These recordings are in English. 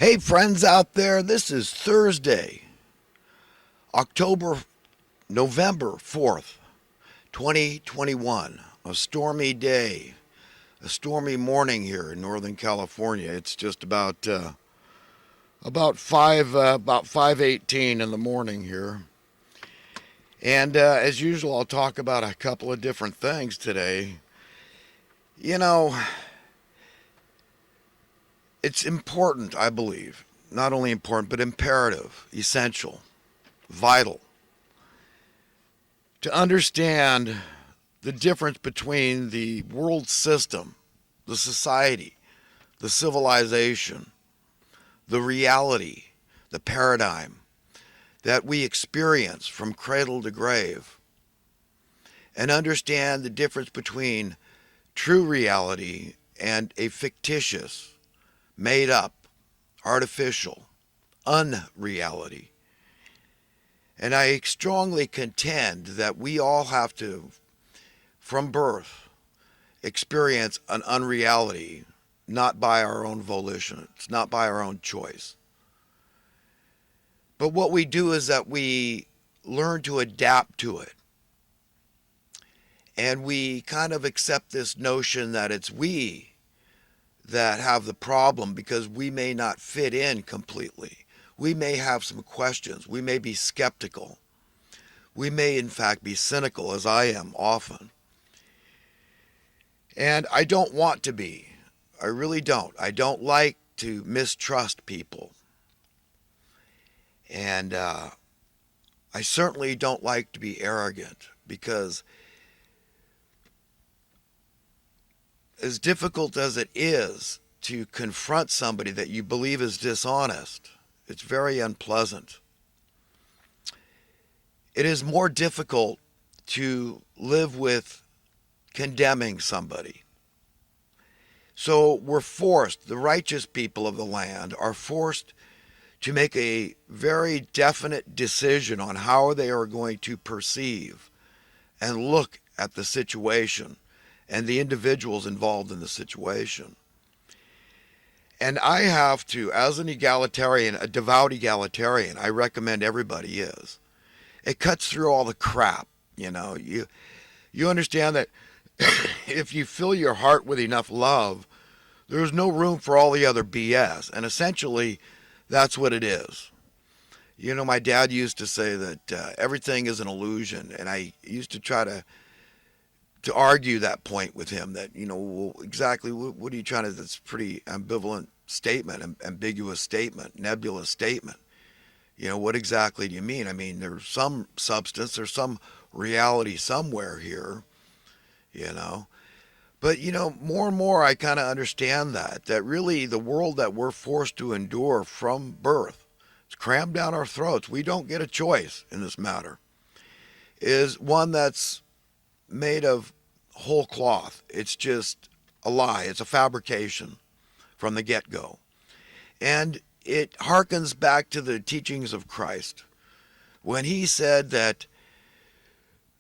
Hey, friends out there, this is Thursday, October, November 4th, 2021. A stormy day, a stormy morning here in Northern California. It's just about 5:18 in the morning here. And as usual, I'll talk about a couple of different things today. You know, it's important, I believe, not only important, but imperative, essential, vital to understand the difference between the world system, the society, the civilization, the reality, the paradigm that we experience from cradle to grave, and understand the difference between true reality and a fictitious, made up, artificial, unreality. And I strongly contend that we all have to, from birth, experience an unreality, not by our own volition. It's not by our own choice. But what we do is that we learn to adapt to it. And we kind of accept this notion that it's we that have the problem because we may not fit in completely. We may have some questions. We may be skeptical. We may, in fact, be cynical, as I am often. And I don't want to be. I really don't. I don't like to mistrust people. And I certainly don't like to be arrogant because, as difficult as it is to confront somebody that you believe is dishonest, it's very unpleasant. It is more difficult to live with condemning somebody. So we're forced, the righteous people of the land are forced to make a very definite decision on how they are going to perceive and look at the situation and the individuals involved in the situation. And I have to, as an egalitarian, a devout egalitarian, I recommend everybody is. It cuts through all the crap, You understand that if you fill your heart with enough love, there's no room for all the other BS. And essentially, that's what it is. My dad used to say that everything is an illusion. And I used to try to argue that point with him that, well, exactly what are you trying to, that's a pretty ambivalent statement, ambiguous statement, nebulous statement. What exactly do you mean? I mean, there's some substance, there's some reality somewhere here, you know. But, more and more I kind of understand that really the world that we're forced to endure from birth, it's crammed down our throats. We don't get a choice in this matter, is one that's made of whole cloth. It's just a lie. It's a fabrication from the get-go. And it harkens back to the teachings of Christ when he said that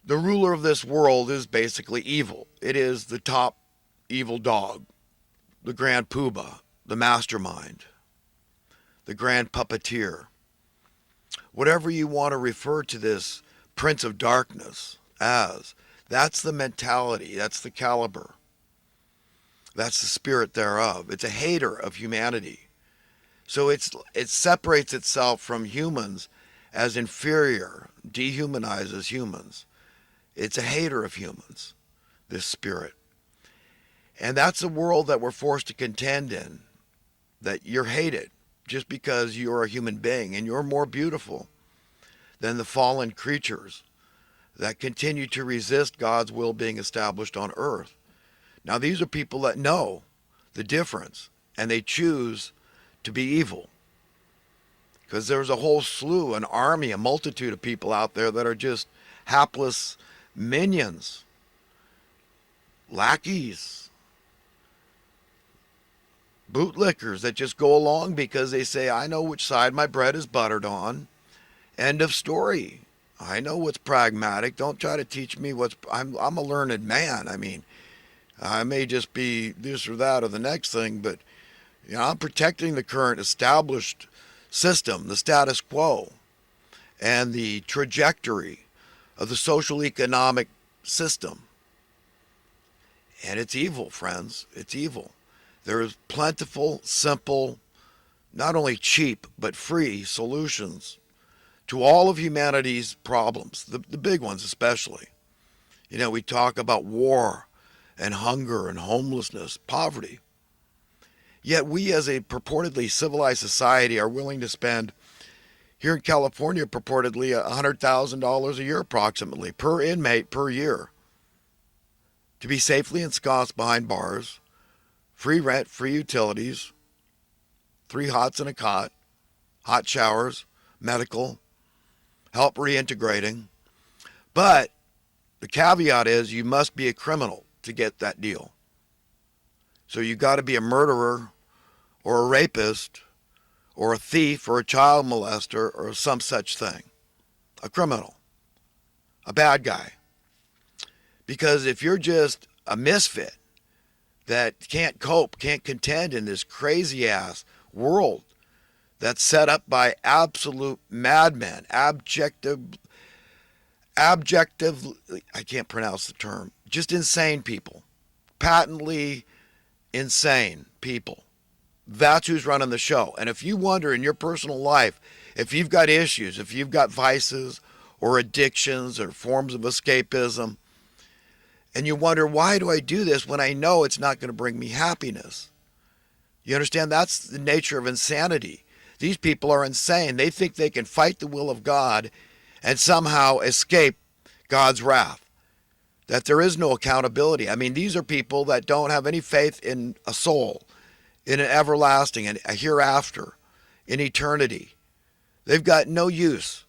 the ruler of this world is basically evil. It is the top evil dog, the grand poobah, the mastermind, the grand puppeteer. Whatever you want to refer to this prince of darkness as, that's the mentality, that's the caliber, that's the spirit thereof. It's a hater of humanity. So it separates itself from humans as inferior, dehumanizes humans. It's a hater of humans, this spirit. And that's a world that we're forced to contend in, that you're hated just because you're a human being and you're more beautiful than the fallen creatures that continue to resist God's will being established on earth. Now, these are people that know the difference and they choose to be evil. Because there's a whole slew, an army, a multitude of people out there that are just hapless minions, lackeys, bootlickers that just go along because they say, I know which side my bread is buttered on. End of story. I know what's pragmatic. Don't try to teach me I'm a learned man. I mean, I may just be this or that or the next thing, but I'm protecting the current established system, the status quo, and the trajectory of the social economic system. And it's evil, friends. It's evil. There is plentiful, simple, not only cheap, but free solutions to all of humanity's problems, the big ones especially. We talk about war and hunger and homelessness, poverty. Yet we as a purportedly civilized society are willing to spend, here in California, purportedly $100,000 a year approximately per inmate per year to be safely ensconced behind bars, free rent, free utilities, 3 hots and a cot, hot showers, medical, help reintegrating. But the caveat is you must be a criminal to get that deal. So you got to be a murderer or a rapist or a thief or a child molester or some such thing. A criminal. A bad guy. Because if you're just a misfit that can't cope, can't contend in this crazy ass world that's set up by absolute madmen, I can't pronounce the term, just insane people, patently insane people. That's who's running the show. And if you wonder in your personal life, if you've got issues, if you've got vices or addictions or forms of escapism, and you wonder, why do I do this when I know it's not going to bring me happiness? You understand? That's the nature of insanity. These people are insane. They think they can fight the will of God and somehow escape God's wrath. That there is no accountability. I mean, these are people that don't have any faith in a soul, in an everlasting, and a hereafter, in eternity. They've got no use.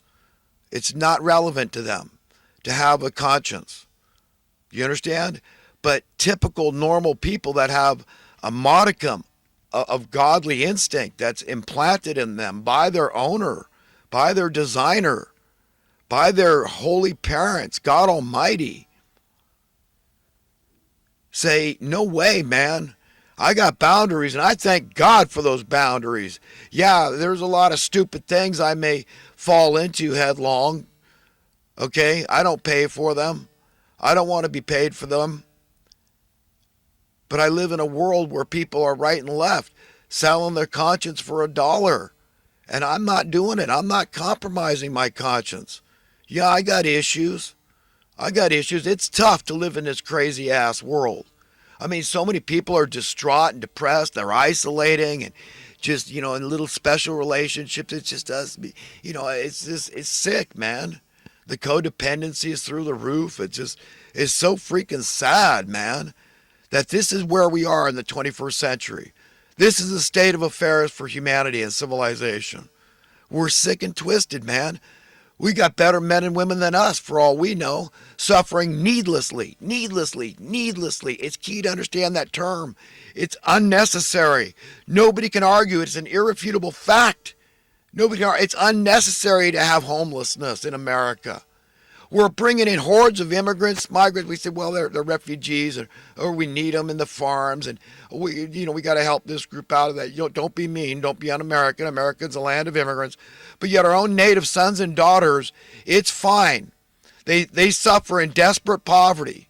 It's not relevant to them to have a conscience. You understand? But typical normal people that have a modicum of godly instinct that's implanted in them by their owner, by their designer, by their holy parents, God Almighty, say, no way, man. I got boundaries, and I thank God for those boundaries. Yeah, there's a lot of stupid things I may fall into headlong. Okay? I don't pay for them. I don't want to be paid for them. But I live in a world where people are right and left selling their conscience for $1. And I'm not doing it. I'm not compromising my conscience. Yeah, I got issues. It's tough to live in this crazy ass world. I mean, so many people are distraught and depressed. They're isolating and just, in little special relationships. It just does, it's sick, man. The codependency is through the roof. It's so freaking sad, man, that this is where we are in the 21st century. This is the state of affairs for humanity and civilization. We're sick and twisted, man. We got better men and women than us, for all we know, suffering needlessly. It's key to understand that term. It's unnecessary. Nobody can argue. It's an irrefutable fact. It's unnecessary to have homelessness in America. We're bringing in hordes of immigrants, migrants. We said, well, they're refugees, or we need them in the farms, and we got to help this group out of that. Don't be mean. Don't be un-American. America's a land of immigrants. But yet our own native sons and daughters, it's fine. They suffer in desperate poverty,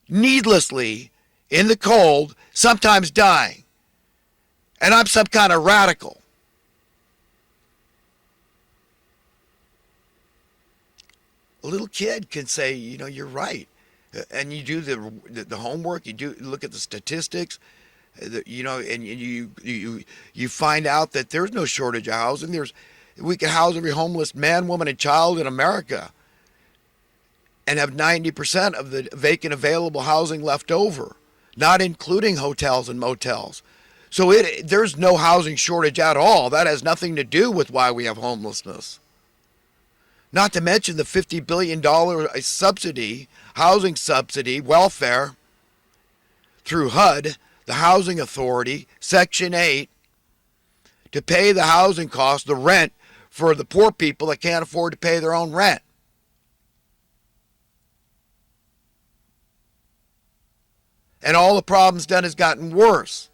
needlessly, in the cold, sometimes dying. And I'm some kind of radical. A little kid can say, you're right. And you do the homework, you look at the statistics, and you find out that there's no shortage of housing. We can house every homeless man, woman, and child in America and have 90% of the vacant available housing left over, not including hotels and motels. So there's no housing shortage at all. That has nothing to do with why we have homelessness. Not to mention the $50 billion subsidy, housing subsidy, welfare, through HUD, the Housing Authority, Section 8, to pay the housing costs, the rent, for the poor people that can't afford to pay their own rent. And all the problems done has gotten worse.